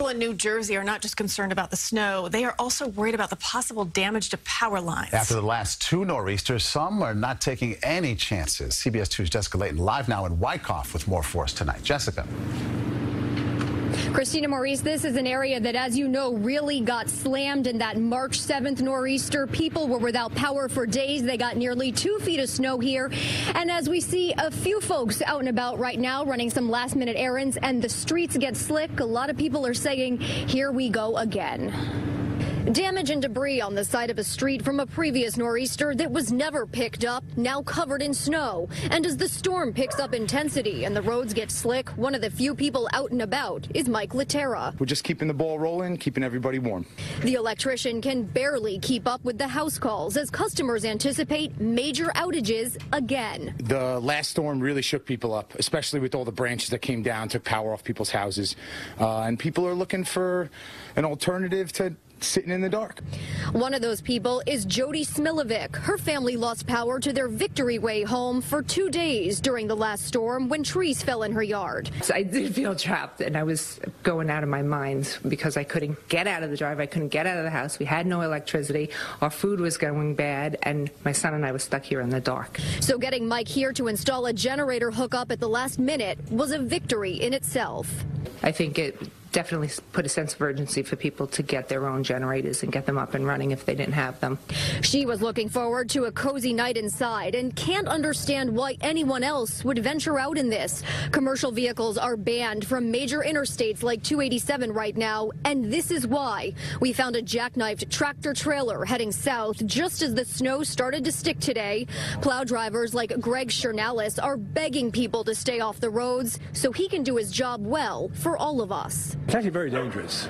People in New Jersey are not just concerned about the snow, they are also worried about the possible damage to power lines. After the last two nor'easters, some are not taking any chances. CBS 2's Jessica Layton live now in Wyckoff with more for us tonight. Jessica. Christina, Maurice, this is an area that, as you know, really got slammed in that March 7th nor'easter. People were without power for days. They got nearly 2 feet of snow here. And as we see a few folks out and about right now running some last-minute errands and the streets get slick, a lot of people are saying, here we go again. Damage and debris on the side of a street from a previous nor'easter that was never picked up, now covered in snow. And as the storm picks up intensity and the roads get slick, one of the few people out and about is Mike Laterra. We're just keeping the ball rolling, keeping everybody warm. The electrician can barely keep up with the house calls as customers anticipate major outages again. The last storm really shook people up, especially with all the branches that came down, took power off people's houses. And people are looking for an alternative to sitting in the dark. One of those people is Jody Smilovic. Her family lost power to their Victory Way home for 2 days during the last storm when trees fell in her yard. So I did feel trapped, and I was going out of my mind because I couldn't get out of the drive. I couldn't get out of the house. We had no electricity. Our food was going bad, and my son and I were stuck here in the dark. So getting Mike here to install a generator hookup at the last minute was a victory in itself. I think it definitely put a sense of urgency for people to get their own generators and get them up and running if they didn't have them. She was looking forward to a cozy night inside and can't understand why anyone else would venture out in this. Commercial vehicles are banned from major interstates like 287 right now, and this is why. We found a jackknifed tractor trailer heading south just as the snow started to stick today. Plow drivers like Greg Chernalis are begging people to stay off the roads so he can do his job well for all of us. It's actually very dangerous.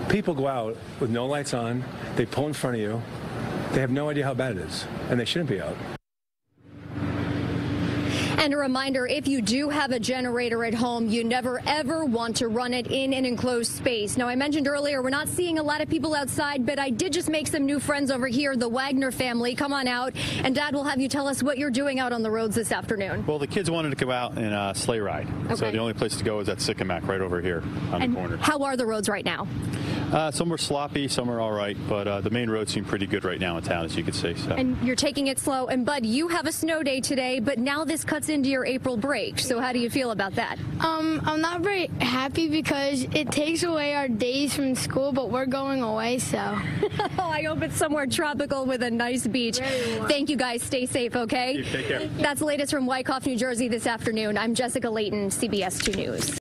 People go out with no lights on, they pull in front of you, they have no idea how bad it is, and they shouldn't be out. And a reminder, if you do have a generator at home, you never, ever want to run it in an enclosed space. Now, I mentioned earlier, we're not seeing a lot of people outside, but I did just make some new friends over here, the Wagner family. Come on out. And Dad, we'll have you tell us what you're doing out on the roads this afternoon. Well, the kids wanted to go out and a sleigh ride. Okay. So the only place to go is at Sycamac right over here on the corner. How are the roads right now? Some are sloppy, some are all right, but the main roads seem pretty good right now in town, as you can see. So. And you're taking it slow. And, Bud, you have a snow day today, but now this cuts into your April break. So how do you feel about that? I'm not very happy because it takes away our days from school, but we're going away, so. I hope it's somewhere tropical with a nice beach. Thank you, guys. Stay safe, okay? Take care. That's the latest from Wyckoff, New Jersey this afternoon. I'm Jessica Layton, CBS 2 News.